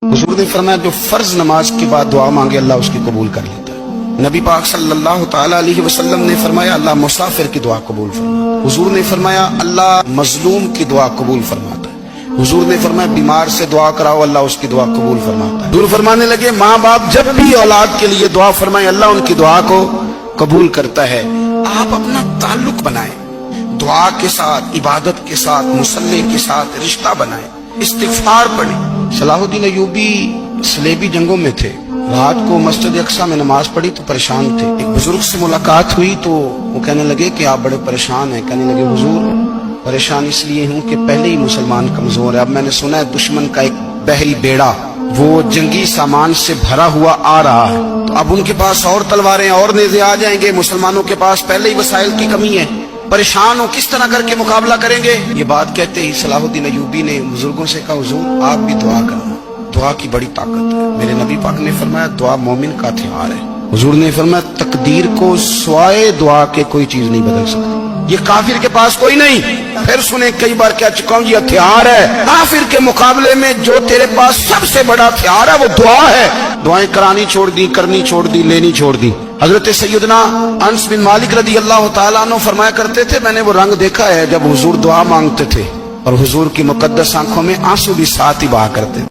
हुजूर ने फरमाया जो फर्ज नमाज के बाद दुआ मांगे अल्लाह उसकी कबूल कर लेता है। नबी पाक सल्लल्लाहु ताला अलैहि वसल्लम ने फरमाया अल्लाह मुसाफिर की दुआ कबूल फरमाता है। हुजूर ने फरमाया अल्लाह मजलूम की दुआ कबूल फरमाता है। हुजूर ने फरमाया बीमार से दुआ कराओ अल्लाह उसकी दुआ कबूल फरमाता है। हुजूर फरमाने लगे माँ बाप जब भी औलाद के लिए दुआ फरमाए अल्लाह उनकी दुआ को कबूल करता है। आप अपना ताल्लुक बनाएं दुआ के साथ, इबादत के साथ, मुसल्ले के साथ रिश्ता बनाएं, इस्तिगफार पढ़ें। सलाहुद्दीन अय्यूबी सलेबी जंगों में थे, रात को मस्जिद अक्सा में नमाज पढ़ी तो परेशान थे। एक बुजुर्ग से मुलाकात हुई तो वो कहने लगे कि आप बड़े परेशान हैं। कहने लगे हुजूर परेशान इसलिए हूँ कि पहले ही मुसलमान कमजोर है, अब मैंने सुना है दुश्मन का एक बहरी बेड़ा वो जंगी सामान से भरा हुआ आ रहा है, तो अब उनके पास और तलवारें और नेज़े आ जाएंगे, मुसलमानों के पास पहले ही वसाइल की कमी है, परेशान हो किस तरह करके मुकाबला करेंगे। ये बात कहते ही सलाहुद्दीन अय्यूबी ने बुजुर्गों से कहा हुजूर आप भी दुआ करना, दुआ की बड़ी ताकत है। मेरे नबी पाक ने फरमाया दुआ मोमिन का हथियार है। हुजूर ने फरमाया तकदीर को सिवाय दुआ के कोई चीज नहीं बदल सकती, ये काफिर के पास कोई नहीं। फिर सुने कई बार कह चुका हूं ये हथियार है, काफिर के मुकाबले में जो तेरे पास सबसे बड़ा हथियार है वो दुआ है। दुआएं करानी छोड़ दी, करनी छोड़ दी, लेनी छोड़ दी। हजरत सैयदना अनस बिन मालिक रदी अल्लाह तआला अन्हु फरमाया करते थे मैंने वो रंग देखा है जब हुजूर दुआ मांगते थे और हुजूर की मुकद्दस आंखों में आंसू भी साथ ही बहा करते थे।